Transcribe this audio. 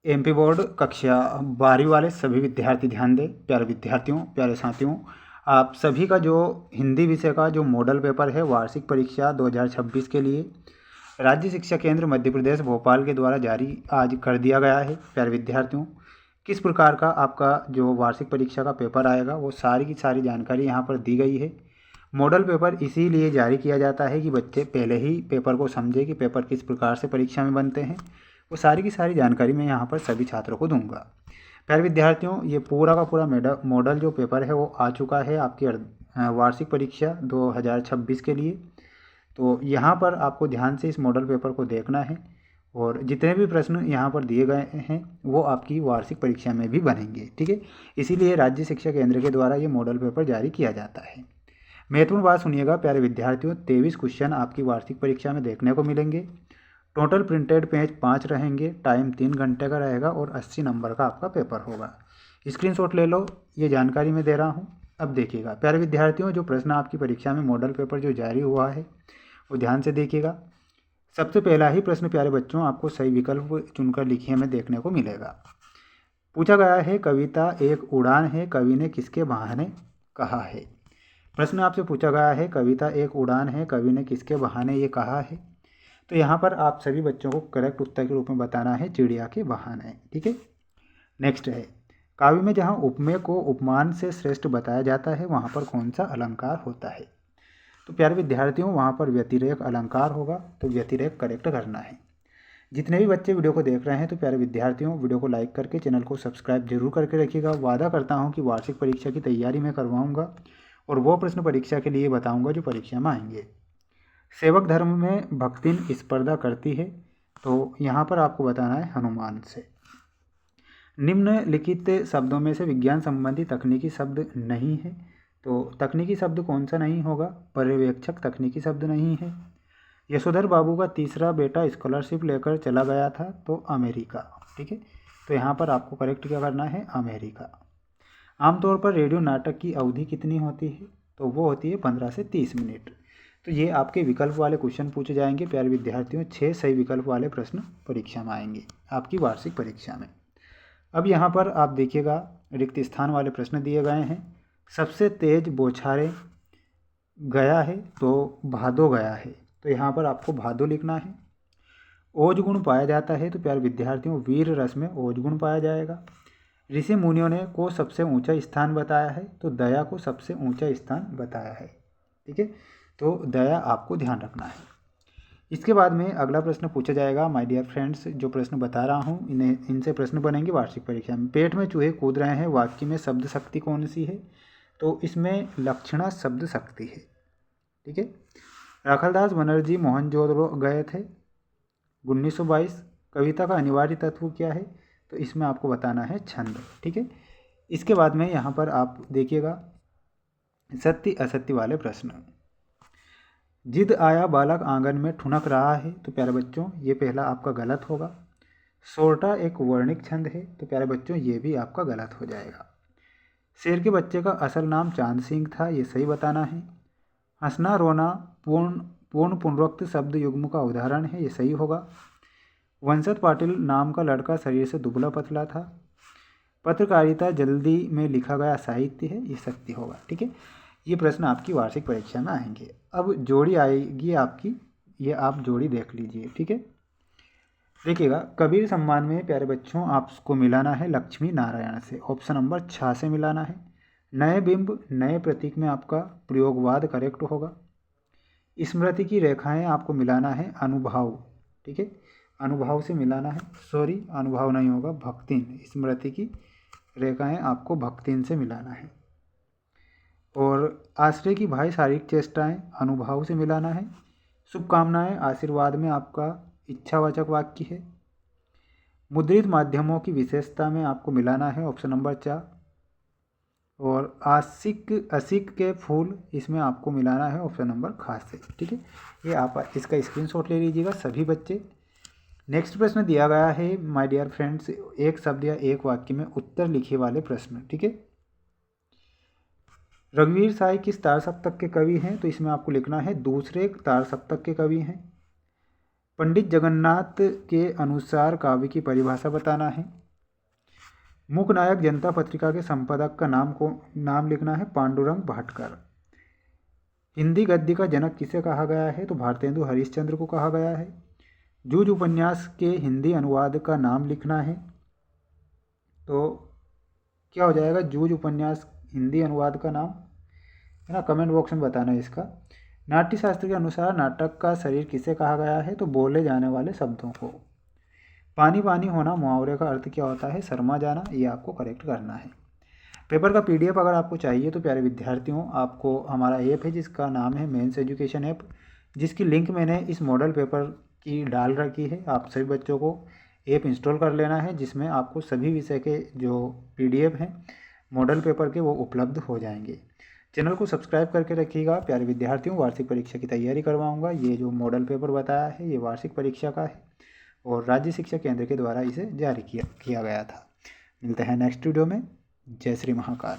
MP board कक्षा 12वीं वाले सभी विद्यार्थी ध्यान दें। प्यारे विद्यार्थियों, प्यारे साथियों, आप सभी का जो हिंदी विषय का जो मॉडल पेपर है वार्षिक परीक्षा 2026 के लिए राज्य शिक्षा केंद्र मध्य प्रदेश भोपाल के द्वारा जारी आज कर दिया गया है। प्यारे विद्यार्थियों, किस प्रकार का आपका जो वार्षिक परीक्षा का पेपर आएगा वो सारी की सारी जानकारी यहाँ पर दी गई है। मॉडल पेपर इसीलिए जारी किया जाता है कि बच्चे पहले ही पेपर को समझे कि पेपर किस प्रकार से परीक्षा में बनते हैं। वो सारी की सारी जानकारी मैं यहाँ पर सभी छात्रों को दूंगा। प्यारे विद्यार्थियों, ये पूरा का पूरा मॉडल जो पेपर है वो आ चुका है आपकी वार्षिक परीक्षा 2026 के लिए। तो यहाँ पर आपको ध्यान से इस मॉडल पेपर को देखना है और जितने भी प्रश्न यहाँ पर दिए गए हैं वो आपकी वार्षिक परीक्षा में भी बनेंगे। ठीक है, इसीलिए राज्य शिक्षा केंद्र के द्वारा ये मॉडल पेपर जारी किया जाता है। महत्वपूर्ण बात सुनिएगा प्यारे विद्यार्थियों, 23 क्वेश्चन आपकी वार्षिक परीक्षा में देखने को मिलेंगे। टोटल प्रिंटेड पेज 5 रहेंगे, टाइम 3 घंटे का रहेगा और 80 नंबर का आपका पेपर होगा। स्क्रीनशॉट ले लो, ये जानकारी मैं दे रहा हूँ। अब देखिएगा प्यारे विद्यार्थियों, जो प्रश्न आपकी परीक्षा में मॉडल पेपर जो जारी हुआ है वो ध्यान से देखिएगा। सबसे पहला ही प्रश्न प्यारे बच्चों आपको सही विकल्प चुनकर लिखिए में देखने को मिलेगा। पूछा गया है, कविता एक उड़ान है, कवि ने किसके बहाने कहा है। प्रश्न आपसे पूछा गया है, कविता एक उड़ान है, कवि ने किसके बहाने ये कहा है। तो यहाँ पर आप सभी बच्चों को करेक्ट उत्तर के रूप में बताना है चिड़िया के बहाने। ठीक है, नेक्स्ट है, काव्य में जहाँ उपमेय को उपमान से श्रेष्ठ बताया जाता है वहाँ पर कौन सा अलंकार होता है। तो प्यारे विद्यार्थियों, वहाँ पर व्यतिरेक अलंकार होगा, तो व्यतिरेक करेक्ट करना है। जितने भी बच्चे वीडियो को देख रहे हैं तो प्यारे विद्यार्थियों, वीडियो को लाइक करके चैनल को सब्सक्राइब जरूर करके रखिएगा। वादा करता हूँ कि वार्षिक परीक्षा की तैयारी मैं करवाऊँगा और वो प्रश्न परीक्षा के लिए बताऊँगा जो परीक्षा में आएंगे। सेवक धर्म में भक्तिन स्पर्धा करती है, तो यहाँ पर आपको बताना है हनुमान से। निम्नलिखित शब्दों में से विज्ञान संबंधी तकनीकी शब्द नहीं है, तो तकनीकी शब्द कौन सा नहीं होगा। पर्यवेक्षक तकनीकी शब्द नहीं है। यशोधर बाबू का तीसरा बेटा स्कॉलरशिप लेकर चला गया था, तो अमेरिका। ठीक है, तो यहाँ पर आपको करेक्ट क्या करना है, अमेरिका। आमतौर पर रेडियो नाटक की अवधि कितनी होती है, तो वो होती है 15 से 30 मिनट। तो ये आपके विकल्प वाले क्वेश्चन पूछे जाएंगे प्यारे विद्यार्थियों। 6 सही विकल्प वाले प्रश्न परीक्षा में आएंगे आपकी वार्षिक परीक्षा में। अब यहाँ पर आप देखिएगा, रिक्त स्थान वाले प्रश्न दिए गए हैं। सबसे तेज बौछारें गया है, तो भादो गया है, तो यहाँ पर आपको भादो लिखना है। ओज गुण पाया जाता है, तो प्यारे विद्यार्थियों वीर रस में ओज गुण पाया जाएगा। ऋषि मुनियों ने को सबसे ऊंचा स्थान बताया है, तो दया को सबसे ऊंचा स्थान बताया है। ठीक है, तो दया आपको ध्यान रखना है। इसके बाद में अगला प्रश्न पूछा जाएगा। माय डियर फ्रेंड्स, जो प्रश्न बता रहा हूँ इनसे प्रश्न बनेंगे वार्षिक परीक्षा में। पेट में चूहे कूद रहे हैं, वाक्य में शब्द शक्ति कौन सी है, तो इसमें लक्षणा शब्द शक्ति है। ठीक है, राखलदास बनर्जी मोहनजोदड़ो गए थे 1922। कविता का अनिवार्य तत्व क्या है, तो इसमें आपको बताना है छंद। ठीक है, इसके बाद में यहाँ पर आप देखिएगा सत्य असत्य वाले प्रश्न। जिद आया बालक आंगन में ठुनक रहा है, तो प्यारे बच्चों ये पहला आपका गलत होगा। सोरठा एक वर्णिक छंद है, तो प्यारे बच्चों ये भी आपका गलत हो जाएगा। शेर के बच्चे का असल नाम चांद सिंह था, ये सही बताना है। हंसना रोना पूर्ण पुनरुक्त शब्द युग्म का उदाहरण है, ये सही होगा। वंशत पाटिल नाम का लड़का शरीर से दुबला पतला था। पत्रकारिता जल्दी में लिखा गया साहित्य है, ये सत्य होगा। ठीक है, ये प्रश्न आपकी वार्षिक परीक्षा में आएंगे। अब जोड़ी आएगी आपकी, ये आप जोड़ी देख लीजिए। ठीक है, देखिएगा कबीर सम्मान में प्यारे बच्चों आपको मिलाना है लक्ष्मी नारायण से, ऑप्शन नंबर 6 से मिलाना है। नए बिंब नए प्रतीक में आपका प्रयोगवाद करेक्ट होगा। स्मृति की रेखाएं आपको मिलाना है अनुभाव। ठीक है, अनुभाव से मिलाना है, सॉरी अनुभाव नहीं होगा, भक्तिन। स्मृति की रेखाएं आपको भक्तिन से मिलाना है। और आश्रय की भाई शारीरिक चेष्टाएं अनुभाव से मिलाना है। शुभकामनाएं आशीर्वाद में आपका इच्छावाचक वाक्य है। मुद्रित माध्यमों की विशेषता में आपको मिलाना है ऑप्शन नंबर 4। और आशिक असिक के फूल इसमें आपको मिलाना है ऑप्शन नंबर खास से। ठीक है, ये आप इसका स्क्रीनशॉट ले लीजिएगा सभी बच्चे। नेक्स्ट प्रश्न दिया गया है माय डियर फ्रेंड्स, एक शब्द या एक वाक्य में उत्तर लिखे वाले प्रश्न। ठीक है, रघुवीर साय किस तार सप्तक के कवि हैं, तो इसमें आपको लिखना है दूसरे तार सप्तक के कवि हैं। पंडित जगन्नाथ के अनुसार काव्य की परिभाषा बताना है। मूकनायक जनता पत्रिका के संपादक का नाम लिखना है, पांडुरंग भाटकर। हिंदी गद्य का जनक किसे कहा गया है, तो भारतेंदु हरिश्चंद्र को कहा गया है। जूझ उपन्यास के हिंदी अनुवाद का नाम लिखना है, तो क्या हो जाएगा जूझ उपन्यास हिंदी अनुवाद का नाम, है ना, कमेंट बॉक्स में बताना है इसका। नाट्यशास्त्र के अनुसार नाटक का शरीर किसे कहा गया है, तो बोले जाने वाले शब्दों को। पानी पानी होना मुहावरे का अर्थ क्या होता है, शर्मा जाना, ये आपको करेक्ट करना है। पेपर का पीडीएफ अगर आपको चाहिए तो प्यारे विद्यार्थियों, आपको हमारा ऐप है जिसका नाम है मेंस एजुकेशन ऐप, जिसकी लिंक मैंने इस मॉडल पेपर की डाल रखी है। आप सभी बच्चों को ऐप इंस्टॉल कर लेना है, जिसमें आपको सभी विषय के जो पीडीएफ हैं मॉडल पेपर के वो उपलब्ध हो जाएंगे। चैनल को सब्सक्राइब करके रखिएगा। प्यारे विद्यार्थियों, वार्षिक परीक्षा की तैयारी करवाऊंगा। ये जो मॉडल पेपर बताया है ये वार्षिक परीक्षा का है और राज्य शिक्षा केंद्र के द्वारा इसे जारी किया गया था। मिलते हैं नेक्स्ट वीडियो में। जय श्री महाकाल।